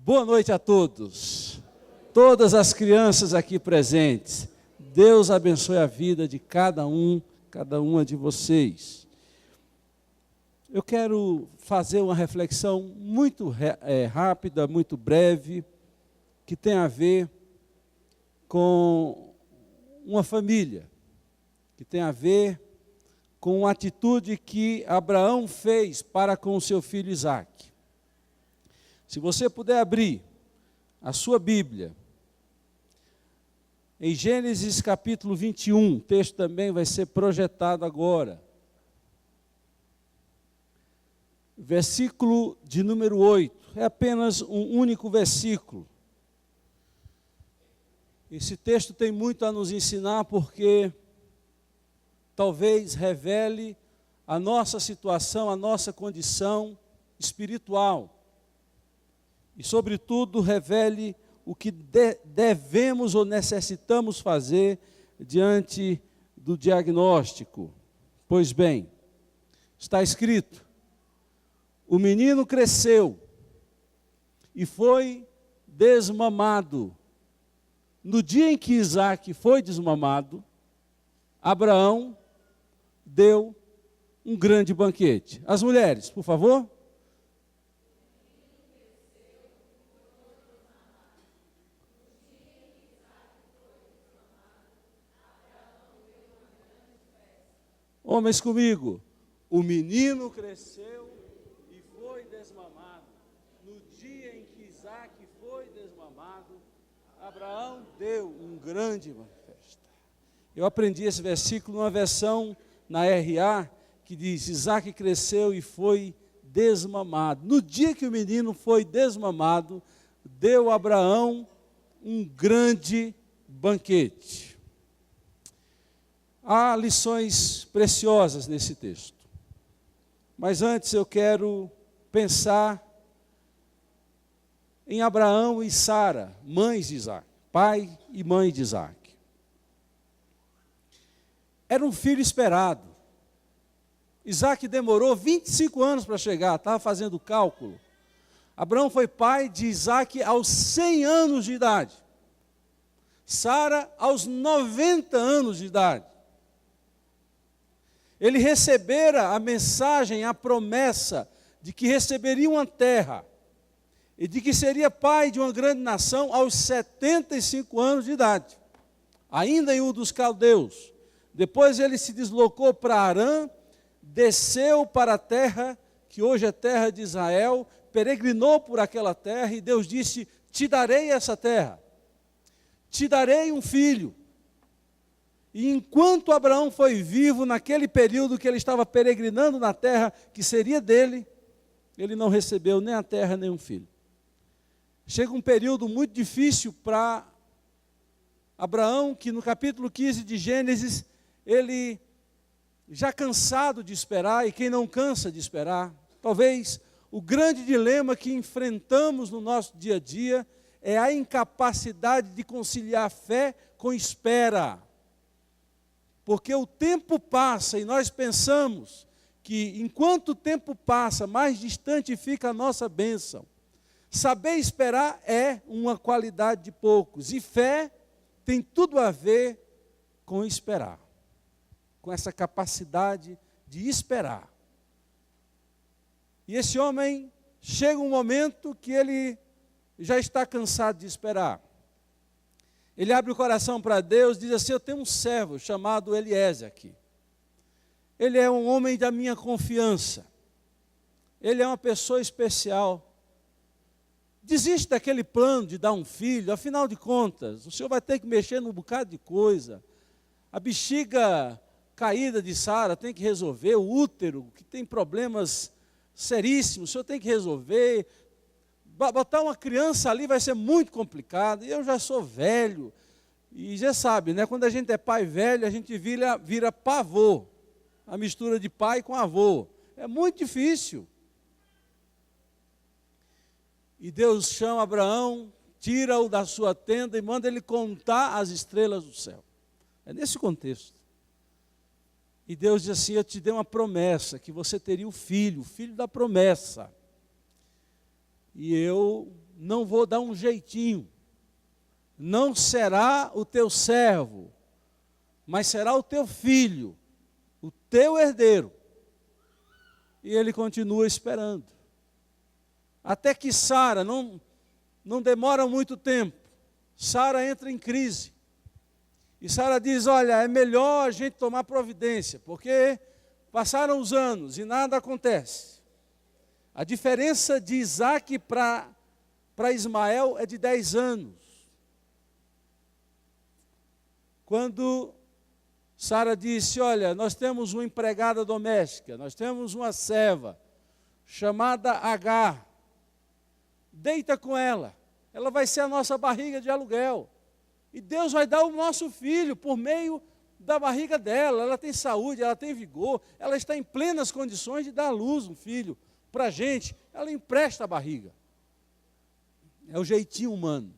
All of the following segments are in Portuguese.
Boa noite a todos, todas as crianças aqui presentes. Deus abençoe a vida de cada uma de vocês. Eu quero fazer uma reflexão muito rápida, muito breve, que tem a ver com uma família, que tem a ver com uma atitude que Abraão fez para com o seu filho Isaque. Se você puder abrir a sua Bíblia, em Gênesis capítulo 21, o texto também vai ser projetado agora. Versículo de número 8, é apenas um único versículo. Esse texto tem muito a nos ensinar porque talvez revele a nossa situação, a nossa condição espiritual. E, sobretudo, revele o que devemos ou necessitamos fazer diante do diagnóstico. Pois bem, está escrito: o menino cresceu e foi desmamado. No dia em que Isaque foi desmamado, Abraão deu um grande banquete. As mulheres, por favor. Homens comigo. O menino cresceu e foi desmamado. No dia em que Isaque foi desmamado, Abraão deu um grande festa. Eu aprendi esse versículo numa versão na RA que diz: Isaque cresceu e foi desmamado. No dia que o menino foi desmamado, deu Abraão um grande banquete. Há lições preciosas nesse texto. Mas antes eu quero pensar em Abraão e Sara, mães de Isaque, pai e mãe de Isaque. Era um filho esperado. Isaque demorou 25 anos para chegar, estava fazendo cálculo. Abraão foi pai de Isaque aos 100 anos de idade. Sara aos 90 anos de idade. Ele recebera a mensagem, a promessa de que receberia uma terra e de que seria pai de uma grande nação aos 75 anos de idade, ainda em Ur dos Caldeus. Depois ele se deslocou para Harã, desceu para a terra, que hoje é terra de Israel, peregrinou por aquela terra e Deus disse: te darei essa terra, te darei um filho. E enquanto Abraão foi vivo, naquele período que ele estava peregrinando na terra que seria dele, ele não recebeu nem a terra, nem um filho. Chega um período muito difícil para Abraão, que no capítulo 15 de Gênesis, ele já cansado de esperar, e quem não cansa de esperar, talvez o grande dilema que enfrentamos no nosso dia a dia é a incapacidade de conciliar fé com espera. Porque o tempo passa e nós pensamos que enquanto o tempo passa, mais distante fica a nossa bênção. Saber esperar é uma qualidade de poucos. E fé tem tudo a ver com esperar. Com essa capacidade de esperar. E esse homem, chega um momento que ele já está cansado de esperar. Ele abre o coração para Deus, diz assim: eu tenho um servo chamado Eliezer aqui. Ele é um homem da minha confiança. Ele é uma pessoa especial. Desiste daquele plano de dar um filho, afinal de contas, o senhor vai ter que mexer num bocado de coisa. A bexiga caída de Sara tem que resolver, o útero, que tem problemas seríssimos, o senhor tem que resolver. Botar uma criança ali vai ser muito complicado, e eu já sou velho, e já sabe, né? Quando a gente é pai velho, a gente vira pavô, a mistura de pai com avô, é muito difícil. E Deus chama Abraão, tira-o da sua tenda e manda ele contar as estrelas do céu. É nesse contexto. E Deus diz assim: eu te dei uma promessa, que você teria o filho da promessa. E eu não vou dar um jeitinho. Não será o teu servo, mas será o teu filho, o teu herdeiro. E ele continua esperando. Até que Sara, não demora muito tempo, Sara entra em crise. E Sara diz, olha, é melhor a gente tomar providência, porque passaram os anos e nada acontece. A diferença de Isaac para Ismael é de 10 anos. Quando Sara disse, olha, nós temos uma empregada doméstica, nós temos uma serva, chamada Agar, deita com ela vai ser a nossa barriga de aluguel. E Deus vai dar o nosso filho por meio da barriga dela. Ela tem saúde, ela tem vigor, ela está em plenas condições de dar à luz um filho para a gente. Ela empresta a barriga. É o jeitinho humano.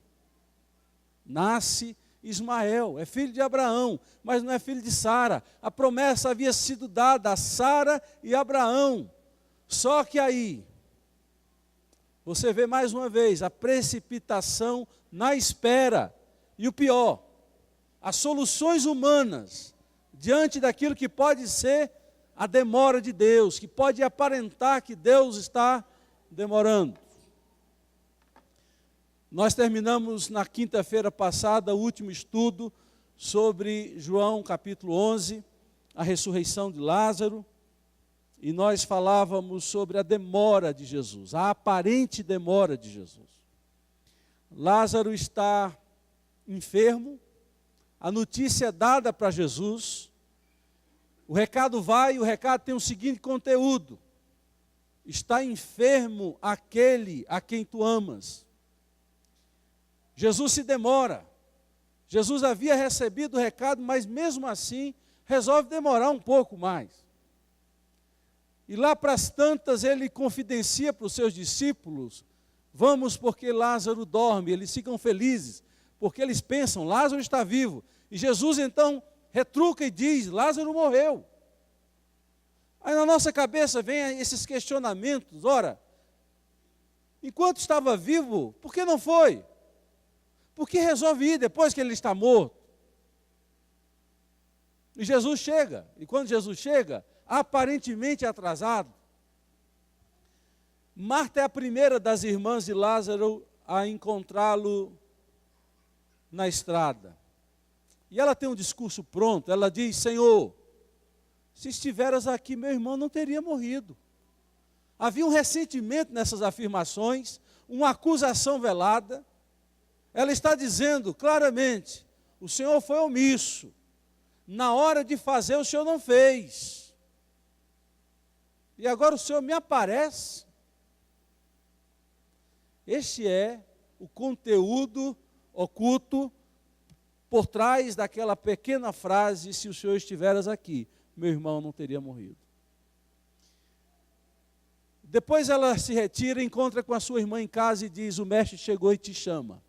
Nasce Ismael, é filho de Abraão, mas não é filho de Sara. A promessa havia sido dada a Sara e Abraão. Só que aí, você vê mais uma vez a precipitação na espera. E o pior, as soluções humanas diante daquilo que pode ser a demora de Deus, que pode aparentar que Deus está demorando. Nós terminamos na quinta-feira passada o último estudo sobre João capítulo 11, a ressurreição de Lázaro, e nós falávamos sobre a demora de Jesus, a aparente demora de Jesus. Lázaro está enfermo, a notícia é dada para Jesus, o recado vai e o recado tem o seguinte conteúdo: está enfermo aquele a quem tu amas. Jesus se demora. Jesus havia recebido o recado, mas mesmo assim resolve demorar um pouco mais. E lá para as tantas ele confidencia para os seus discípulos, vamos porque Lázaro dorme. Eles ficam felizes, porque eles pensam, Lázaro está vivo. E Jesus então retruca e diz, Lázaro morreu. Aí na nossa cabeça vem esses questionamentos, ora, enquanto estava vivo, por que não foi? Por que resolve ir depois que ele está morto? E Jesus chega, e quando Jesus chega, aparentemente atrasado, Marta é a primeira das irmãs de Lázaro a encontrá-lo na estrada. E ela tem um discurso pronto, ela diz, Senhor, se estiveras aqui, meu irmão não teria morrido. Havia um ressentimento nessas afirmações, uma acusação velada. Ela está dizendo claramente, o Senhor foi omisso. Na hora de fazer, o Senhor não fez. E agora o Senhor me aparece. Este é o conteúdo oculto por trás daquela pequena frase, se o Senhor estiveras aqui, meu irmão não teria morrido. Depois ela se retira, encontra com a sua irmã em casa e diz, o mestre chegou e te chama.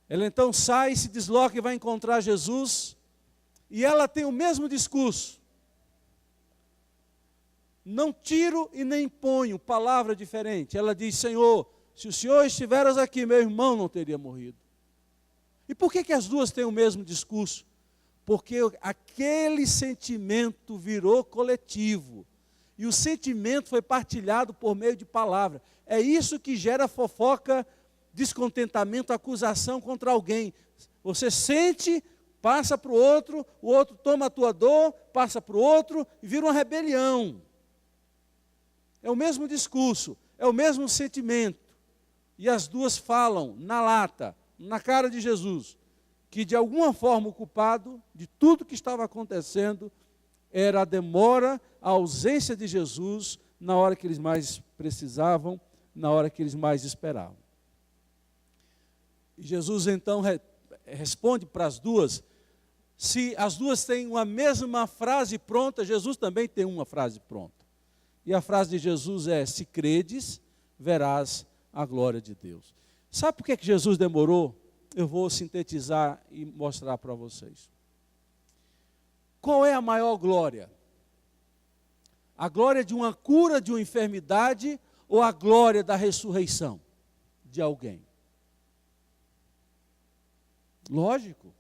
Ela então sai, se desloca e vai encontrar Jesus, e ela tem o mesmo discurso. Não tiro e nem ponho, palavra diferente. Ela diz, Senhor, se o Senhor estiveras aqui, meu irmão não teria morrido. E por que as duas têm o mesmo discurso? Porque aquele sentimento virou coletivo. E o sentimento foi partilhado por meio de palavra. É isso que gera fofoca, descontentamento, acusação contra alguém. Você sente, passa para o outro toma a tua dor, passa para o outro e vira uma rebelião. É o mesmo discurso, é o mesmo sentimento. E as duas falam na lata, na cara de Jesus, que de alguma forma o culpado de tudo que estava acontecendo era a demora, a ausência de Jesus na hora que eles mais precisavam, na hora que eles mais esperavam. E Jesus então responde para as duas, se as duas têm uma mesma frase pronta, Jesus também tem uma frase pronta. E a frase de Jesus é, se credes, verás a glória de Deus. Sabe por que Jesus demorou? Eu vou sintetizar e mostrar para vocês. Qual é a maior glória? A glória de uma cura de uma enfermidade ou a glória da ressurreição de alguém? Lógico.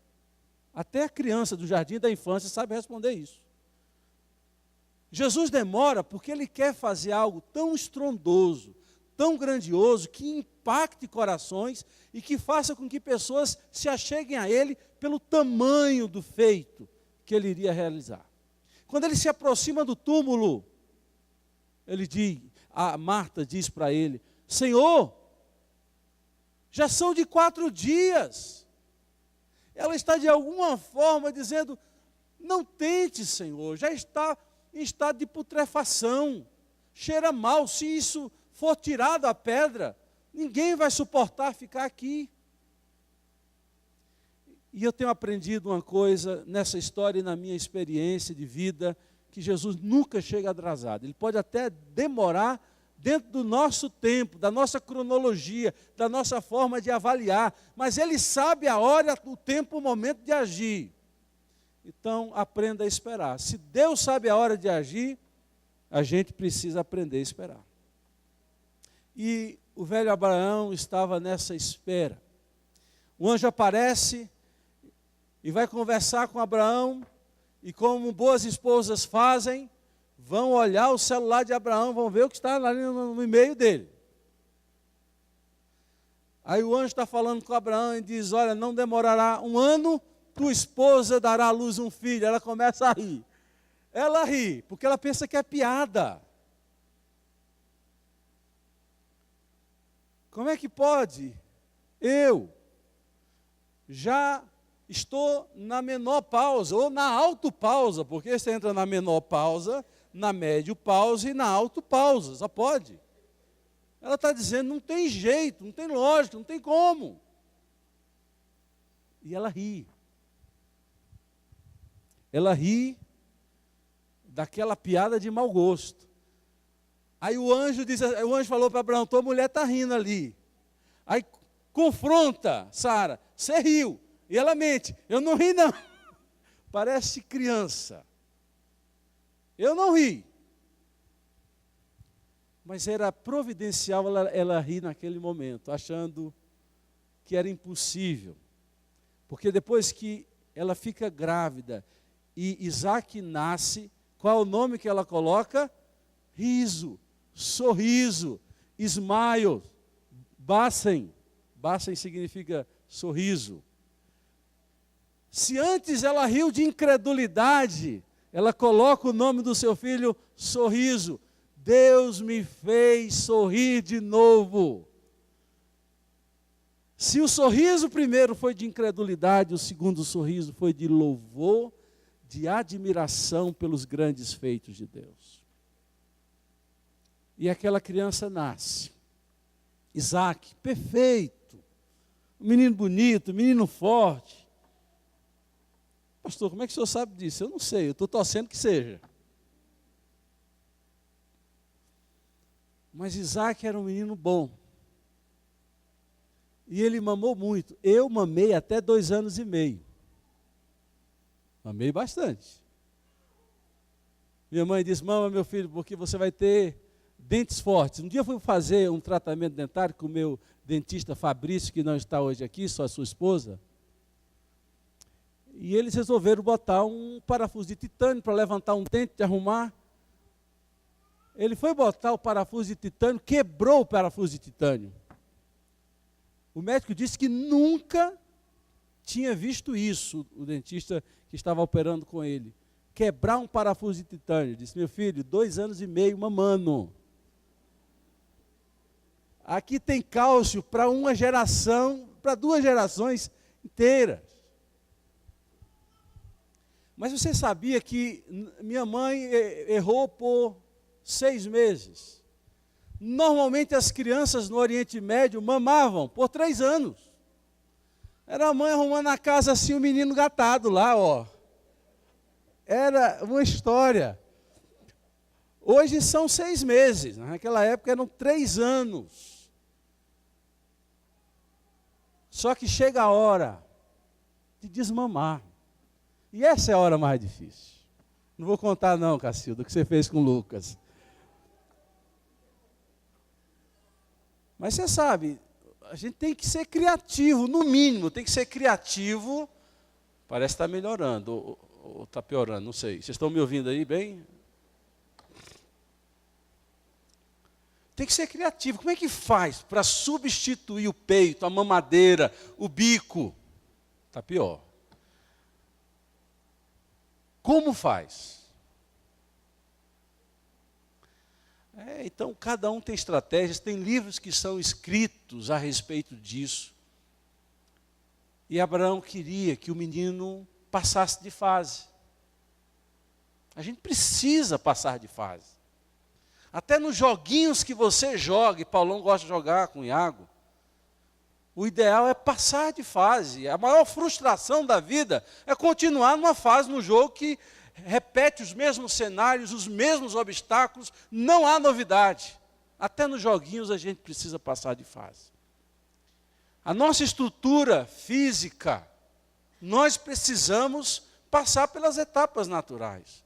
Até a criança do jardim da infância sabe responder isso. Jesus demora porque ele quer fazer algo tão estrondoso, tão grandioso, que impacte corações e que faça com que pessoas se acheguem a ele pelo tamanho do feito que ele iria realizar. Quando ele se aproxima do túmulo, a Marta diz para ele: Senhor, já são de 4 dias. Ela está de alguma forma dizendo: não tente, Senhor, já está em estado de putrefação, cheira mal, se isso for tirado a pedra, ninguém vai suportar ficar aqui. E eu tenho aprendido uma coisa nessa história e na minha experiência de vida, que Jesus nunca chega atrasado. Ele pode até demorar dentro do nosso tempo, da nossa cronologia, da nossa forma de avaliar, mas Ele sabe a hora, o tempo, o momento de agir. Então, aprenda a esperar. Se Deus sabe a hora de agir, a gente precisa aprender a esperar. E o velho Abraão estava nessa espera. O anjo aparece e vai conversar com Abraão, e como boas esposas fazem, vão olhar o celular de Abraão, vão ver o que está ali no e-mail dele. Aí o anjo está falando com Abraão e diz: olha, não demorará 1 ano, tua esposa dará à luz um filho. Ela começa a rir. Ela ri, porque ela pensa que é piada. Como é que pode? Eu já estou na menopausa, ou na autopausa, porque você entra na menopausa, na médio-pausa e na autopausa, só pode. Ela está dizendo: não tem jeito, não tem lógica, não tem como. E ela ri. Ela ri daquela piada de mau gosto. Aí o anjo falou para Abraão: tua mulher está rindo ali. Aí confronta Sara: você riu. E ela mente: eu não ri não. Parece criança. Eu não ri. Mas era providencial ela rir naquele momento, achando que era impossível. Porque depois que ela fica grávida e Isaac nasce, qual é o nome que ela coloca? Riso, sorriso, smile, Bassem. Bassem significa sorriso. Se antes ela riu de incredulidade, ela coloca o nome do seu filho Sorriso. Deus me fez sorrir de novo. Se o sorriso primeiro foi de incredulidade, o segundo sorriso foi de louvor, de admiração pelos grandes feitos de Deus. E aquela criança nasce. Isaac, perfeito. Um menino bonito, um menino forte. Pastor, como é que o senhor sabe disso? Eu não sei, eu estou torcendo que seja. Mas Isaac era um menino bom. E ele mamou muito. Eu mamei até 2 anos e meio. Mamei bastante. Minha mãe disse: mama, meu filho, porque você vai ter dentes fortes. Um dia eu fui fazer um tratamento dentário com o meu dentista Fabrício, que não está hoje aqui, só a sua esposa. E eles resolveram botar um parafuso de titânio para levantar um dente de arrumar. Ele foi botar o parafuso de titânio, quebrou o parafuso de titânio. O médico disse que nunca tinha visto isso, o dentista que estava operando com ele. Quebrar um parafuso de titânio. Disse: meu filho, 2 anos e meio mamando. Aqui tem cálcio para uma geração, para 2 gerações inteiras. Mas você sabia que minha mãe errou por 6 meses? Normalmente as crianças no Oriente Médio mamavam por 3 anos. Era a mãe arrumando a casa assim, o menino gatado lá, ó. Era uma história. Hoje são 6 meses, naquela época eram 3 anos. Só que chega a hora de desmamar. E essa é a hora mais difícil. Não vou contar não, Cacilda, o que você fez com o Lucas. Mas você sabe, a gente tem que ser criativo, no mínimo, tem que ser criativo. Parece que está melhorando, ou está piorando, não sei. Vocês estão me ouvindo aí bem? Tem que ser criativo. Como é que faz para substituir o peito, a mamadeira, o bico? Está pior. Como faz? Então, cada um tem estratégias, tem livros que são escritos a respeito disso. E Abraão queria que o menino passasse de fase. A gente precisa passar de fase. Até nos joguinhos que você joga, e Paulão gosta de jogar com o Iago, o ideal é passar de fase. A maior frustração da vida é continuar numa fase no jogo que repete os mesmos cenários, os mesmos obstáculos, não há novidade. Até nos joguinhos a gente precisa passar de fase. A nossa estrutura física, nós precisamos passar pelas etapas naturais.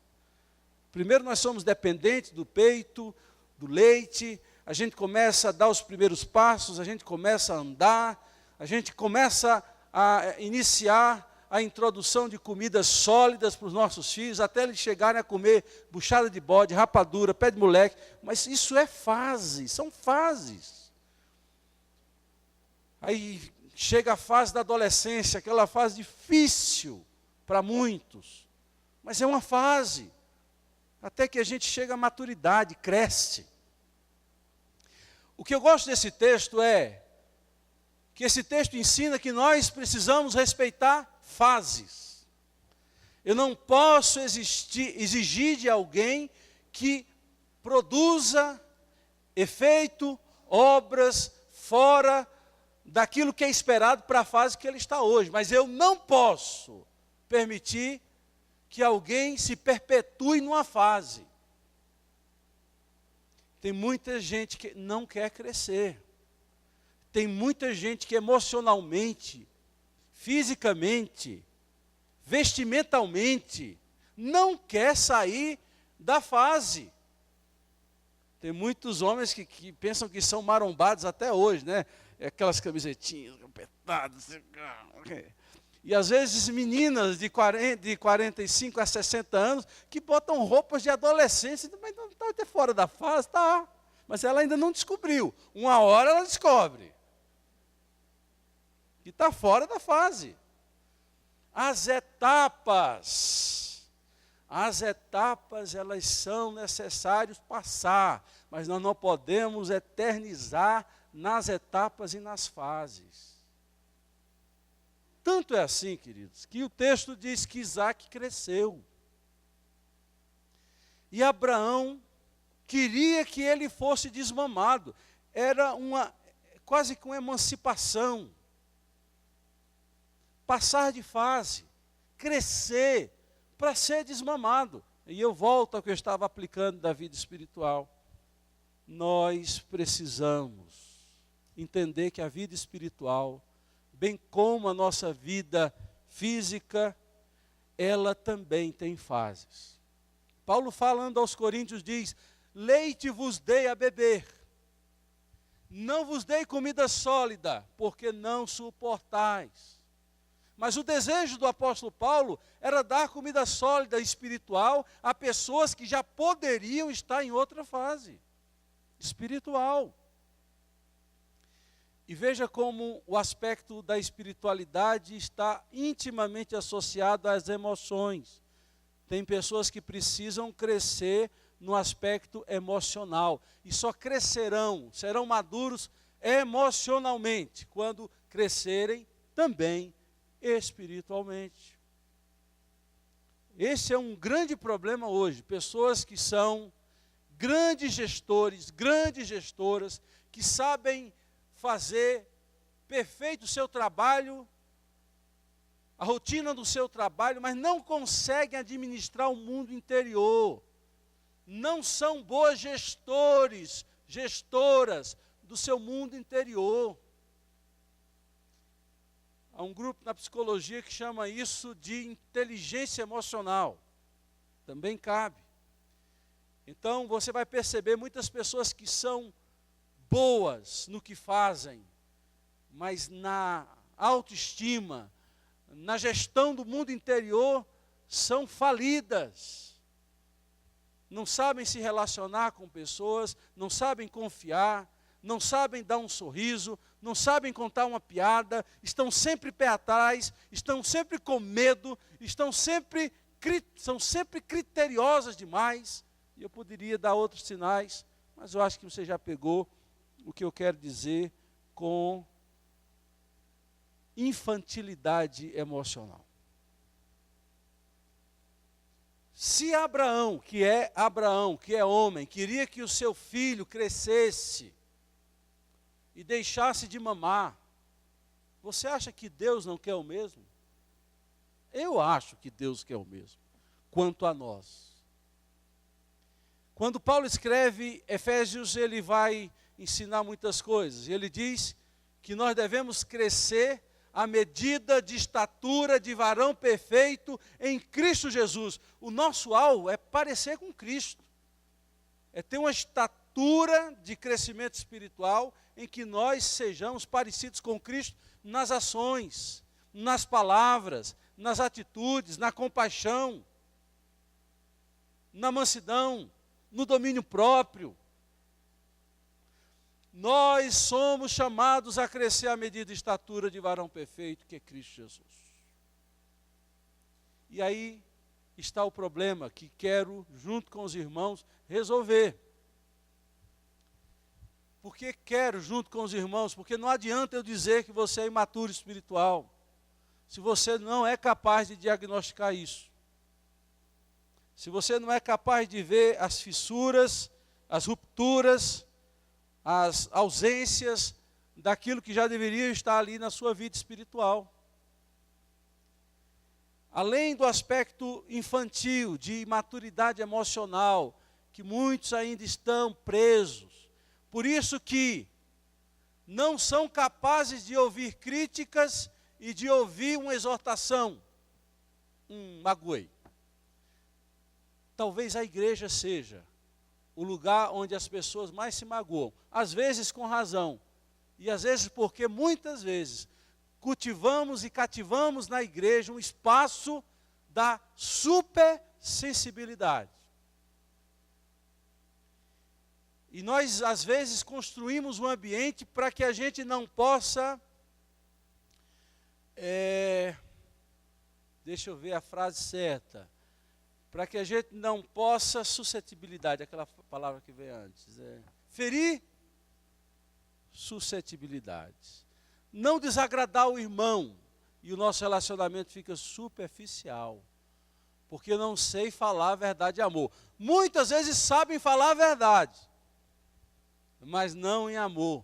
Primeiro nós somos dependentes do peito, do leite, a gente começa a dar os primeiros passos, a gente começa a andar, a gente começa a iniciar a introdução de comidas sólidas para os nossos filhos, até eles chegarem a comer buchada de bode, rapadura, pé de moleque. Mas isso é fase, são fases. Aí chega a fase da adolescência, aquela fase difícil para muitos. Mas é uma fase, até que a gente chega à maturidade, cresce. O que eu gosto desse texto é que esse texto ensina que nós precisamos respeitar fases. Eu não posso exigir de alguém que produza efeito, obras fora daquilo que é esperado para a fase que ele está hoje. Mas eu não posso permitir que alguém se perpetue numa fase. Tem muita gente que não quer crescer. Tem muita gente que emocionalmente, fisicamente, vestimentalmente, não quer sair da fase. Tem muitos homens que pensam que são marombados até hoje, né? Aquelas camisetinhas apertadas. E às vezes meninas de 45 a 60 anos que botam roupas de adolescência, mas não está até fora da fase, tá. Mas ela ainda não descobriu. Uma hora ela descobre. E está fora da fase. As etapas, elas são necessárias passar, mas nós não podemos eternizar nas etapas e nas fases. Tanto é assim, queridos, que o texto diz que Isaac cresceu. E Abraão queria que ele fosse desmamado. Era quase que uma emancipação. Passar de fase, crescer, para ser desmamado. E eu volto ao que eu estava aplicando da vida espiritual. Nós precisamos entender que a vida espiritual, bem como a nossa vida física, ela também tem fases. Paulo falando aos Coríntios diz, leite vos dei a beber, não vos dei comida sólida, porque não suportais. Mas o desejo do apóstolo Paulo era dar comida sólida espiritual a pessoas que já poderiam estar em outra fase espiritual. E veja como o aspecto da espiritualidade está intimamente associado às emoções. Tem pessoas que precisam crescer no aspecto emocional. E só crescerão, serão maduros emocionalmente, quando crescerem também espiritualmente. Esse é um grande problema hoje. Pessoas que são grandes gestores, grandes gestoras, que sabem fazer perfeito o seu trabalho, a rotina do seu trabalho, mas não conseguem administrar o mundo interior. Não são boas gestores, gestoras do seu mundo interior. Há um grupo na psicologia que chama isso de inteligência emocional. Também cabe. Então você vai perceber muitas pessoas que são boas no que fazem, mas na autoestima, na gestão do mundo interior, são falidas. Não sabem se relacionar com pessoas, não sabem confiar, não sabem dar um sorriso, não sabem contar uma piada, estão sempre pé atrás, estão sempre com medo, são sempre criteriosas demais. E eu poderia dar outros sinais, mas eu acho que você já pegou o que eu quero dizer com infantilidade emocional. Se Abraão, que é homem, queria que o seu filho crescesse e deixasse de mamar, você acha que Deus não quer o mesmo? Eu acho que Deus quer o mesmo, quanto a nós. Quando Paulo escreve Efésios, ele vai ensinar muitas coisas. Ele diz que nós devemos crescer à medida de estatura de varão perfeito em Cristo Jesus. O nosso alvo é parecer com Cristo. É ter uma estatura de crescimento espiritual em que nós sejamos parecidos com Cristo nas ações, nas palavras, nas atitudes, na compaixão, na mansidão, no domínio próprio. Nós somos chamados a crescer à medida de estatura de varão perfeito, que é Cristo Jesus. E aí está o problema que quero, junto com os irmãos, resolver. Por que quero, junto com os irmãos? Porque não adianta eu dizer que você é imaturo espiritual, se você não é capaz de diagnosticar isso. Se você não é capaz de ver as fissuras, as rupturas, as ausências daquilo que já deveria estar ali na sua vida espiritual. Além do aspecto infantil, de imaturidade emocional, que muitos ainda estão presos. Por isso que não são capazes de ouvir críticas e de ouvir uma exortação. Magoei. Talvez a igreja seja o lugar onde as pessoas mais se magoam, às vezes com razão, e às vezes porque muitas vezes cultivamos e cativamos na igreja um espaço da supersensibilidade. E nós às vezes construímos um ambiente para que a gente não possa, deixa eu ver a frase certa, para que a gente não possa, suscetibilidade, aquela palavra que veio antes, ferir suscetibilidades. Não desagradar o irmão, e o nosso relacionamento fica superficial, porque eu não sei falar a verdade de amor. Muitas vezes sabem falar a verdade, mas não em amor.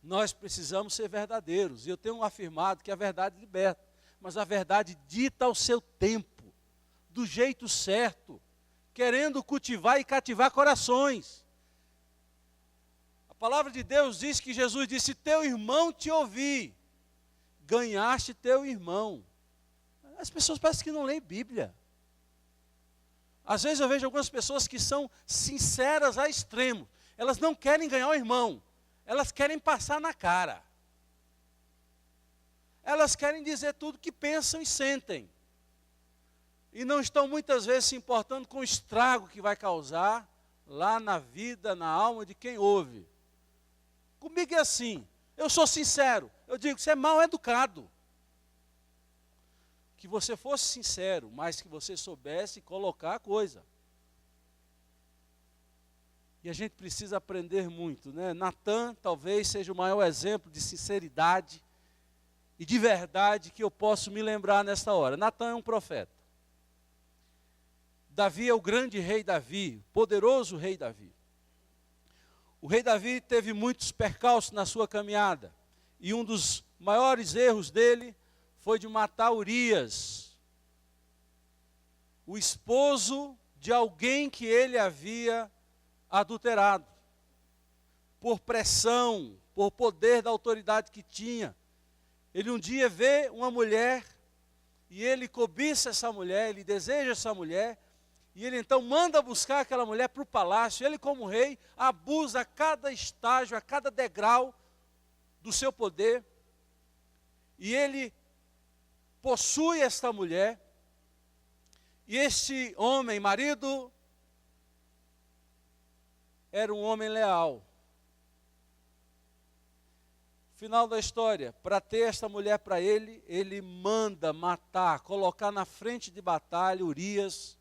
Nós precisamos ser verdadeiros, e eu tenho afirmado que a verdade liberta. Mas a verdade dita ao seu tempo, do jeito certo, querendo cultivar e cativar corações. A palavra de Deus diz que Jesus disse: se teu irmão te ouvir, ganhaste teu irmão. As pessoas parecem que não leem Bíblia. Às vezes eu vejo algumas pessoas que são sinceras a extremo. Elas não querem ganhar o irmão, elas querem passar na cara. Elas querem dizer tudo que pensam e sentem. E não estão muitas vezes se importando com o estrago que vai causar lá na vida, na alma de quem ouve. Comigo é assim, eu sou sincero, eu digo que você é mal educado. Que você fosse sincero, mas que você soubesse colocar a coisa. E a gente precisa aprender muito, né? Natan talvez seja o maior exemplo de sinceridade e de verdade que eu posso me lembrar nesta hora. Natan é um profeta. Davi é o grande rei Davi, poderoso rei Davi. O rei Davi teve muitos percalços na sua caminhada. E um dos maiores erros dele foi de matar Urias, o esposo de alguém que ele havia adulterado. Por pressão, por poder da autoridade que tinha. Ele um dia vê uma mulher, e ele cobiça essa mulher, ele deseja essa mulher, e ele então manda buscar aquela mulher para o palácio. Ele como rei, abusa a cada estágio, a cada degrau do seu poder, e ele possui esta mulher, e este homem, marido, era um homem leal. Final da história, para ter esta mulher para ele, ele manda matar, colocar na frente de batalha Urias.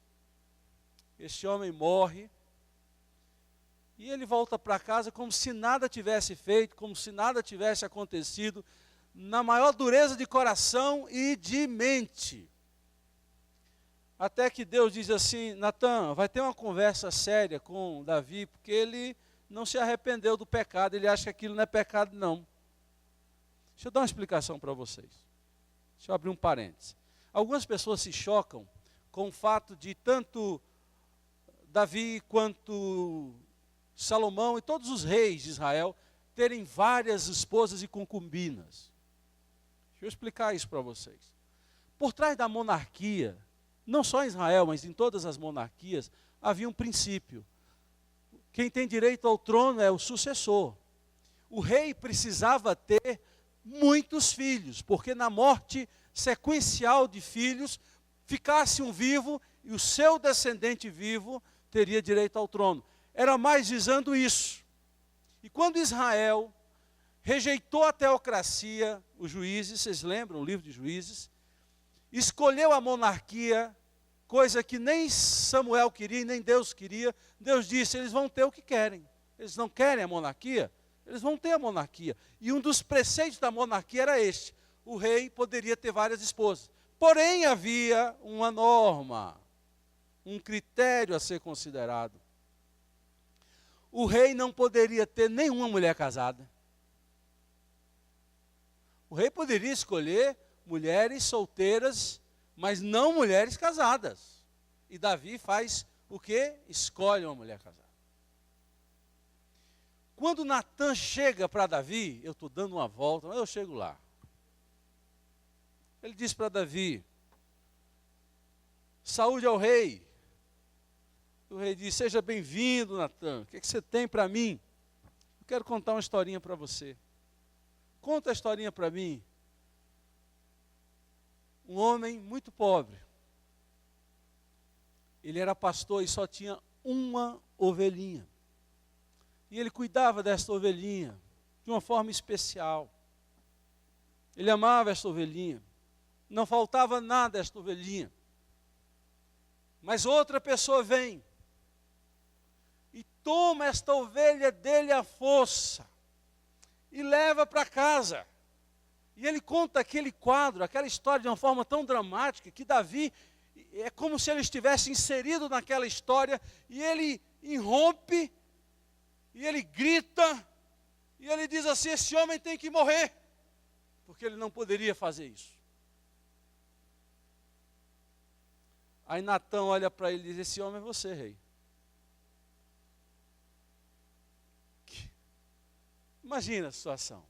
Este homem morre, e ele volta para casa como se nada tivesse feito, como se nada tivesse acontecido, na maior dureza de coração e de mente. Até que Deus diz assim: Natan, vai ter uma conversa séria com Davi, porque ele não se arrependeu do pecado, ele acha que aquilo não é pecado não. Deixa eu dar uma explicação para vocês. Deixa eu abrir um parênteses. Algumas pessoas se chocam com o fato de tanto Davi quanto Salomão e todos os reis de Israel terem várias esposas e concubinas. Deixa eu explicar isso para vocês. Por trás da monarquia, não só em Israel, mas em todas as monarquias, havia um princípio. Quem tem direito ao trono é o sucessor. O rei precisava ter muitos filhos, porque na morte sequencial de filhos, ficasse um vivo e o seu descendente vivo teria direito ao trono. Era mais visando isso. E quando Israel rejeitou a teocracia, os juízes, vocês lembram o livro de Juízes, escolheu a monarquia, coisa que nem Samuel queria e nem Deus queria. Deus disse: eles vão ter o que querem. Eles não querem a monarquia, eles vão ter a monarquia. E um dos preceitos da monarquia era este: o rei poderia ter várias esposas. Porém, havia uma norma, um critério a ser considerado. O rei não poderia ter nenhuma mulher casada. O rei poderia escolher mulheres solteiras, mas não mulheres casadas. E Davi faz o quê? Escolhe uma mulher casada. Quando Natan chega para Davi, eu estou dando uma volta, mas eu chego lá. Ele diz para Davi: saúde ao rei. O rei diz: seja bem-vindo, Natan. O que você tem para mim? Eu quero contar uma historinha para você. Conta a historinha para mim. Um homem muito pobre. Ele era pastor e só tinha uma ovelhinha. E ele cuidava desta ovelhinha de uma forma especial. Ele amava esta ovelhinha. Não faltava nada a esta ovelhinha. Mas outra pessoa vem e toma esta ovelha dele à força e leva para casa. E ele conta aquele quadro, aquela história de uma forma tão dramática que Davi, é como se ele estivesse inserido naquela história, e ele irrompe, e ele grita, e ele diz assim: esse homem tem que morrer, porque ele não poderia fazer isso. Aí Natan olha para ele e diz: esse homem é você, rei. Imagina a situação.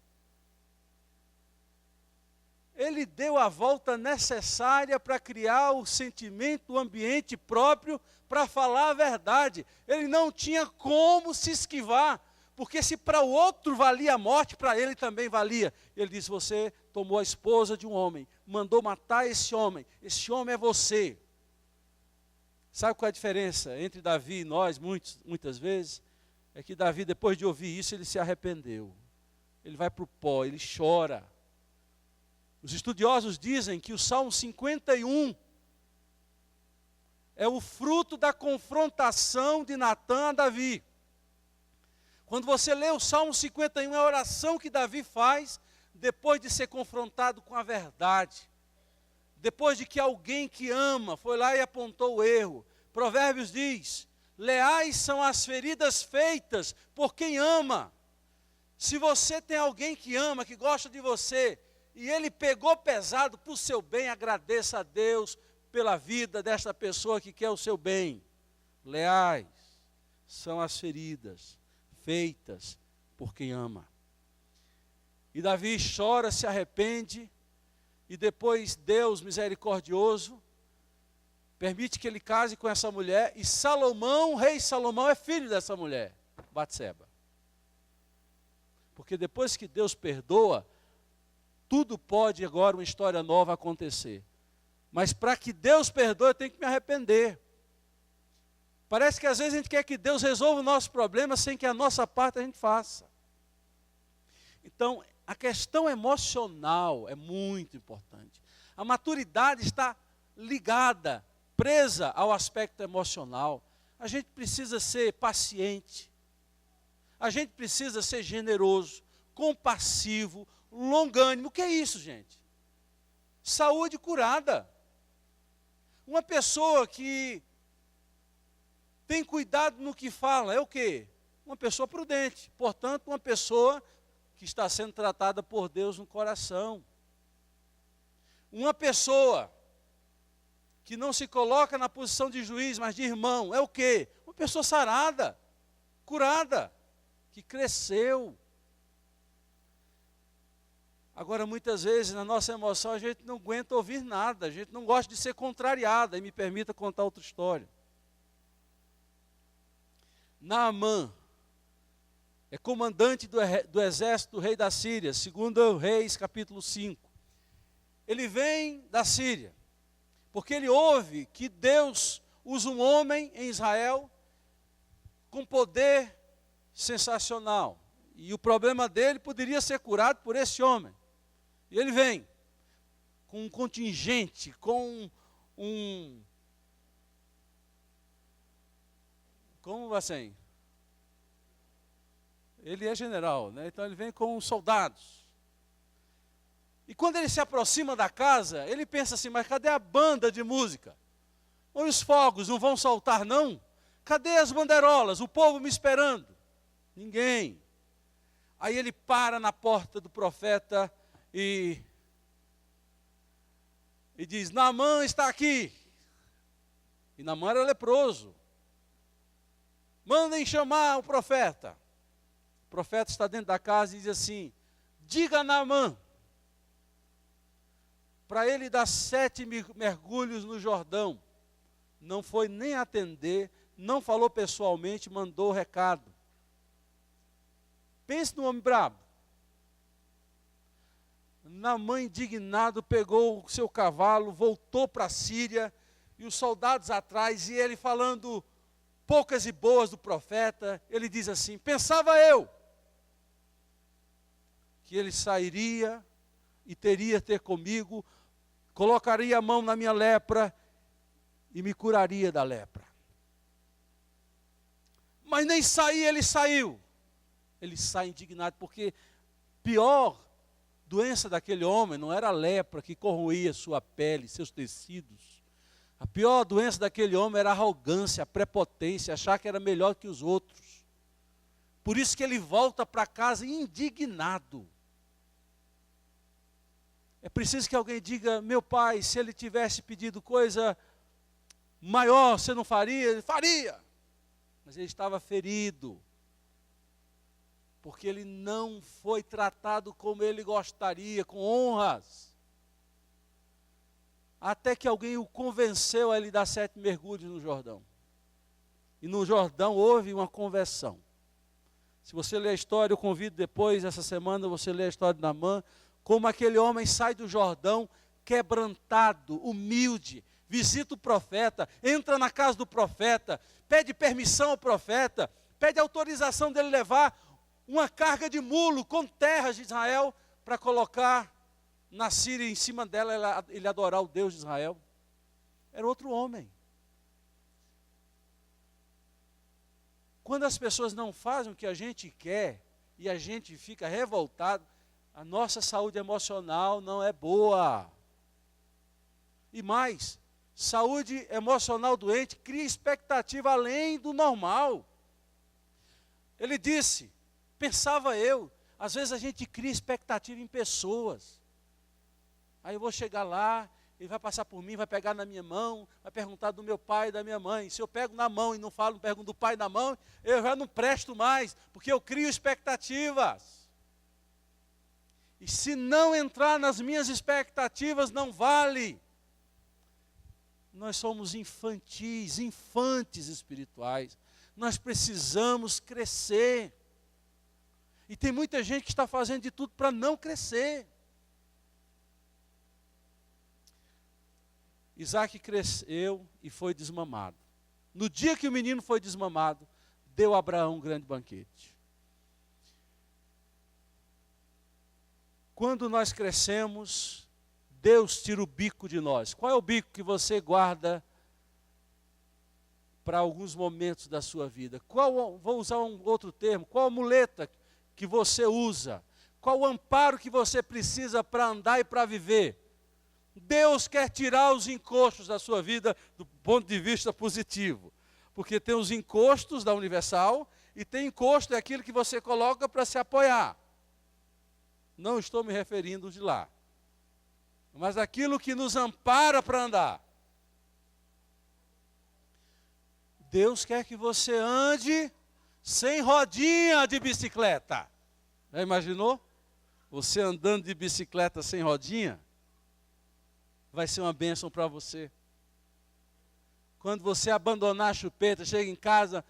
Ele deu a volta necessária para criar o sentimento, o ambiente próprio para falar a verdade. Ele não tinha como se esquivar, porque se para o outro valia a morte, para ele também valia. Ele disse: você tomou a esposa de um homem, mandou matar esse homem é você. Sabe qual é a diferença entre Davi e nós, muitas vezes? É que Davi, depois de ouvir isso, ele se arrependeu. Ele vai para o pó, ele chora. Os estudiosos dizem que o Salmo 51 é o fruto da confrontação de Natan a Davi. Quando você lê o Salmo 51, é a oração que Davi faz depois de ser confrontado com a verdade. Depois de que alguém que ama foi lá e apontou o erro. Provérbios diz: leais são as feridas feitas por quem ama. Se você tem alguém que ama, que gosta de você, e ele pegou pesado para o seu bem, agradeça a Deus pela vida desta pessoa que quer o seu bem. Leais são as feridas feitas por quem ama. E Davi chora, se arrepende, e depois Deus, misericordioso, permite que ele case com essa mulher, e Salomão, o rei Salomão, é filho dessa mulher, Batseba. Porque depois que Deus perdoa, tudo pode agora uma história nova acontecer. Mas para que Deus perdoe, eu tenho que me arrepender. Parece que às vezes a gente quer que Deus resolva o nosso problema sem que a nossa parte a gente faça. Então, a questão emocional é muito importante. A maturidade está ligada, presa ao aspecto emocional. A gente precisa ser paciente. A gente precisa ser generoso, compassivo, longânimo. O que é isso, gente? Saúde curada. Uma pessoa que tem cuidado no que fala é o quê? Uma pessoa prudente. Portanto, uma pessoa que está sendo tratada por Deus no coração. Uma pessoa que não se coloca na posição de juiz, mas de irmão, é o quê? Uma pessoa sarada, curada, que cresceu. Agora, muitas vezes, na nossa emoção, a gente não aguenta ouvir nada, a gente não gosta de ser contrariada, e me permita contar outra história. Naamã é comandante do exército do rei da Síria, segundo Reis, capítulo 5. Ele vem da Síria, porque ele ouve que Deus usa um homem em Israel com poder sensacional. E o problema dele poderia ser curado por esse homem. E ele vem com um contingente, com como assim? Ele é general, né? Então ele vem com soldados. E quando ele se aproxima da casa, ele pensa assim, mas cadê a banda de música? Os fogos não vão soltar não? Cadê as bandeirolas? O povo me esperando. Ninguém. Aí ele para na porta do profeta e diz, Naamã está aqui. E Naamã era leproso. Mandem chamar o profeta. O profeta está dentro da casa e diz assim, diga a Naamã, para ele dar 7 mergulhos no Jordão. Não foi nem atender, não falou pessoalmente, mandou o recado. Pense no homem brabo. Naamã, indignado, pegou o seu cavalo, voltou para a Síria, e os soldados atrás, e ele falando poucas e boas do profeta, ele diz assim, pensava eu, que ele sairia e teria ter comigo, colocaria a mão na minha lepra e me curaria da lepra. Mas nem sair ele saiu. Ele sai indignado, porque pior doença daquele homem não era a lepra que corroía sua pele, seus tecidos. A pior doença daquele homem era a arrogância, a prepotência, achar que era melhor que os outros. Por isso que ele volta para casa indignado. É preciso que alguém diga, meu pai, se ele tivesse pedido coisa maior, você não faria? Ele faria. Mas ele estava ferido. Porque ele não foi tratado como ele gostaria, com honras. Até que alguém o convenceu a ele dar 7 mergulhos no Jordão. E no Jordão houve uma conversão. Se você ler a história, eu convido depois, essa semana, você ler a história de Naamã, como aquele homem sai do Jordão quebrantado, humilde, visita o profeta, entra na casa do profeta, pede permissão ao profeta, pede autorização dele levar uma carga de mulo com terras de Israel para colocar na Síria, em cima dela, ele adorar o Deus de Israel. Era outro homem. Quando as pessoas não fazem o que a gente quer e a gente fica revoltado, a nossa saúde emocional não é boa. E mais, saúde emocional doente cria expectativa além do normal. Ele disse, pensava eu, às vezes a gente cria expectativa em pessoas. Aí eu vou chegar lá, ele vai passar por mim, vai pegar na minha mão, vai perguntar do meu pai e da minha mãe. Se eu pego na mão e não falo, não pergunto do pai e da mão, eu já não presto mais, porque eu crio expectativas. E se não entrar nas minhas expectativas, não vale. Nós somos infantis, infantes espirituais. Nós precisamos crescer. E tem muita gente que está fazendo de tudo para não crescer. Isaac cresceu e foi desmamado. No dia que o menino foi desmamado, deu a Abraão um grande banquete. Quando nós crescemos, Deus tira o bico de nós. Qual é o bico que você guarda para alguns momentos da sua vida? Vou usar um outro termo, qual a muleta que você usa? Qual o amparo que você precisa para andar e para viver? Deus quer tirar os encostos da sua vida do ponto de vista positivo. Porque tem os encostos da Universal e tem encosto, é aquilo que você coloca para se apoiar. Não estou me referindo de lá. Mas aquilo que nos ampara para andar. Deus quer que você ande sem rodinha de bicicleta. Já imaginou? Você andando de bicicleta sem rodinha? Vai ser uma bênção para você. Quando você abandonar a chupeta, chega em casa,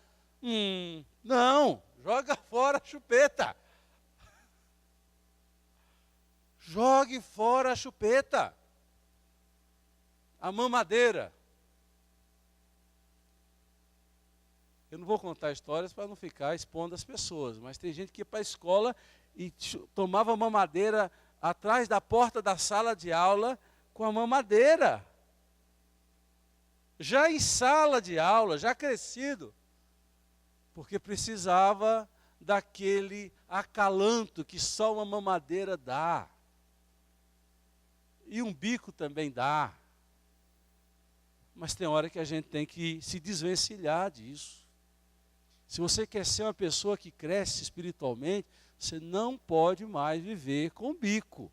não, joga fora a chupeta. Jogue fora a chupeta. A mamadeira. Eu não vou contar histórias para não ficar expondo as pessoas, mas tem gente que ia para a escola e tomava mamadeira atrás da porta da sala de aula com a mamadeira. Já em sala de aula, já crescido, porque precisava daquele acalanto que só uma mamadeira dá. E um bico também dá. Mas tem hora que a gente tem que se desvencilhar disso. Se você quer ser uma pessoa que cresce espiritualmente, você não pode mais viver com bico.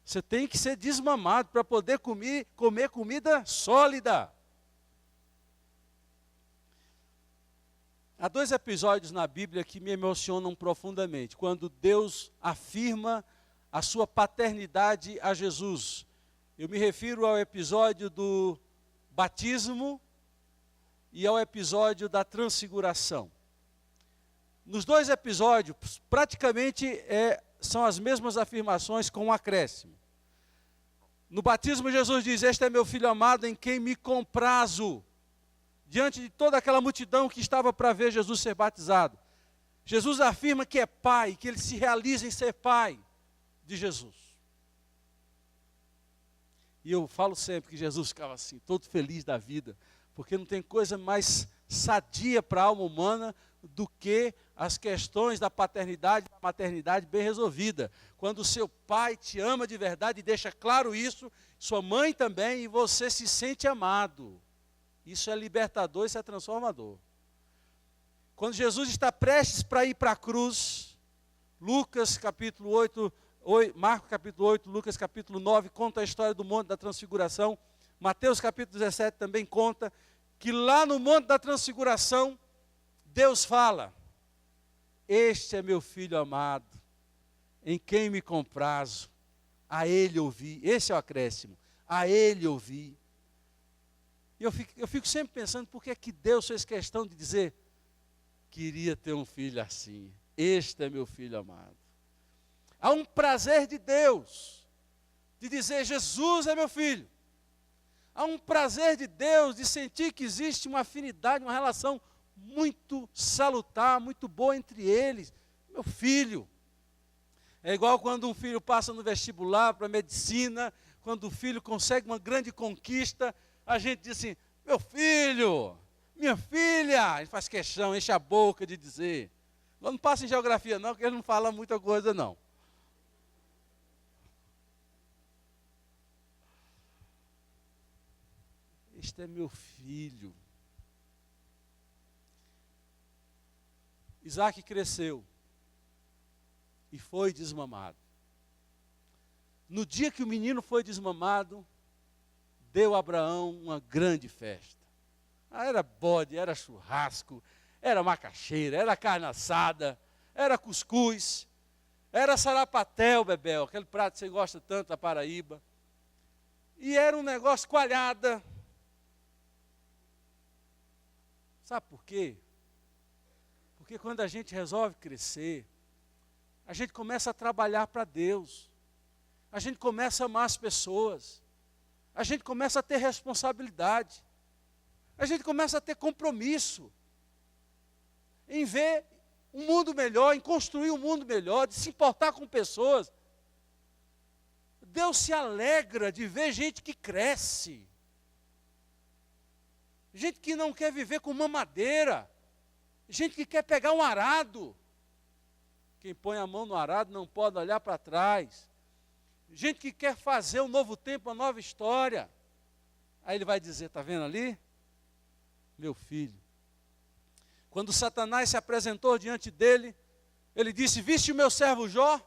Você tem que ser desmamado para poder comer comida sólida. Há 2 episódios na Bíblia que me emocionam profundamente. Quando Deus afirma a sua paternidade a Jesus. Eu me refiro ao episódio do batismo e ao episódio da transfiguração. Nos 2 episódios, praticamente são as mesmas afirmações com um acréscimo. No batismo, Jesus diz: "Este é meu filho amado em quem me comprazo." Diante de toda aquela multidão que estava para ver Jesus ser batizado. Jesus afirma que é pai, que ele se realiza em ser pai de Jesus. E eu falo sempre que Jesus ficava assim, todo feliz da vida, porque não tem coisa mais sadia para a alma humana do que as questões da paternidade e da maternidade bem resolvida. Quando o seu pai te ama de verdade e deixa claro isso, sua mãe também, e você se sente amado. Isso é libertador, isso é transformador. Quando Jesus está prestes para ir para a cruz, Lucas capítulo 8, Marcos capítulo 8, Lucas capítulo 9, conta a história do Monte da Transfiguração. Mateus capítulo 17 também conta que lá no Monte da Transfiguração, Deus fala: "Este é meu filho amado, em quem me comprazo, a ele ouvi." Esse é o acréscimo, a ele ouvi. E eu fico sempre pensando, por que é que Deus fez questão de dizer: queria ter um filho assim, este é meu filho amado. Há um prazer de Deus, de dizer: Jesus é meu filho. Há um prazer de Deus de sentir que existe uma afinidade, uma relação muito salutar, muito boa entre eles. Meu filho. É igual quando um filho passa no vestibular para medicina, quando o filho consegue uma grande conquista, a gente diz assim: meu filho, minha filha. Ele faz questão, enche a boca de dizer. Não passa em geografia não, porque ele não fala muita coisa não. Este é meu filho. Isaac cresceu e foi desmamado. No dia que o menino foi desmamado, deu a Abraão uma grande festa. Era bode, era churrasco, era macaxeira, era carne assada, era cuscuz, era sarapatel, Bebel, aquele prato que você gosta tanto da Paraíba. E era um negócio coalhada. Sabe por quê? Porque quando a gente resolve crescer, a gente começa a trabalhar para Deus, a gente começa a amar as pessoas, a gente começa a ter responsabilidade, a gente começa a ter compromisso em ver um mundo melhor, em construir um mundo melhor, de se importar com pessoas. Deus se alegra de ver gente que cresce, gente que não quer viver com mamadeira, gente que quer pegar um arado. Quem põe a mão no arado não pode olhar para trás. Gente que quer fazer um novo tempo, uma nova história. Aí ele vai dizer, está vendo ali? Meu filho. Quando Satanás se apresentou diante dele, ele disse, viste o meu servo Jó,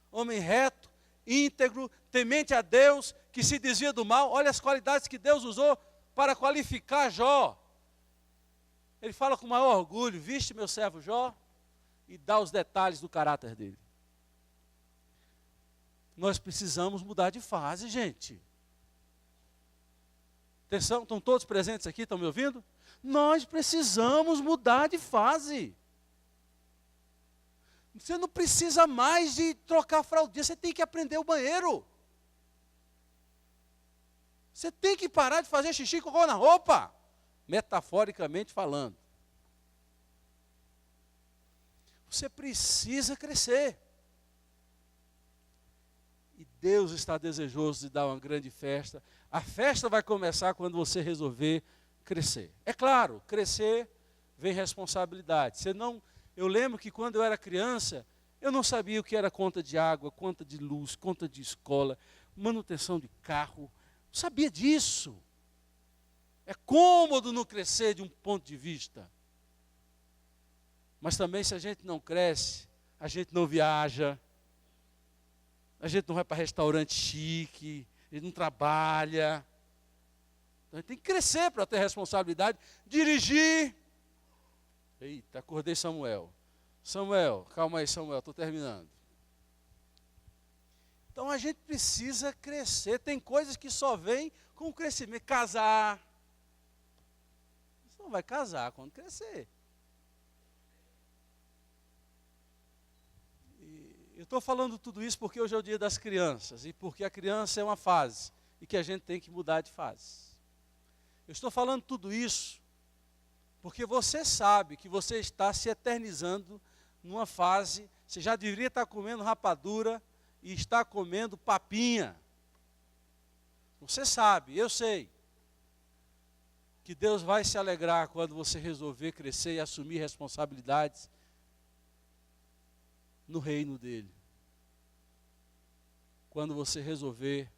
homem reto, íntegro, temente a Deus, que se desvia do mal. Olha as qualidades que Deus usou para qualificar Jó. Ele fala com maior orgulho, viste meu servo Jó, e dá os detalhes do caráter dele. Nós precisamos mudar de fase, gente. Atenção, estão todos presentes aqui, estão me ouvindo? Nós precisamos mudar de fase. Você não precisa mais de trocar fraldinha, você tem que aprender o banheiro. Você tem que parar de fazer xixi e cocô na roupa, metaforicamente falando. Você precisa crescer. E Deus está desejoso de dar uma grande festa. A festa vai começar quando você resolver crescer. É claro, crescer vem responsabilidade. Eu lembro que quando eu era criança, eu não sabia o que era conta de água, conta de luz, conta de escola, manutenção de carro. Não sabia disso. É cômodo não crescer de um ponto de vista. Mas também, se a gente não cresce, a gente não viaja, a gente não vai para restaurante chique, a gente não trabalha. Então a gente tem que crescer para ter responsabilidade, dirigir. Eita, acordei Samuel. Samuel, calma aí Samuel, estou terminando. Então a gente precisa crescer, tem coisas que só vêm com o crescimento. Casar. Você não vai casar quando crescer. Eu estou falando tudo isso porque hoje é o dia das crianças e porque a criança é uma fase e que a gente tem que mudar de fase. Eu estou falando tudo isso porque você sabe que você está se eternizando numa fase, você já deveria estar comendo rapadura e está comendo papinha. Você sabe, eu sei, que Deus vai se alegrar quando você resolver crescer e assumir responsabilidades no reino dele. Quando você resolver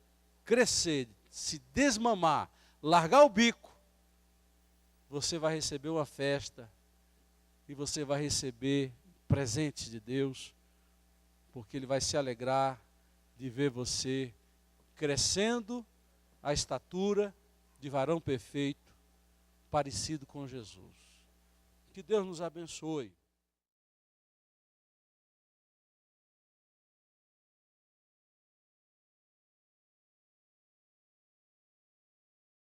crescer, se desmamar, largar o bico, você vai receber uma festa e você vai receber presentes de Deus, porque ele vai se alegrar de ver você crescendo à estatura de varão perfeito, parecido com Jesus. Que Deus nos abençoe.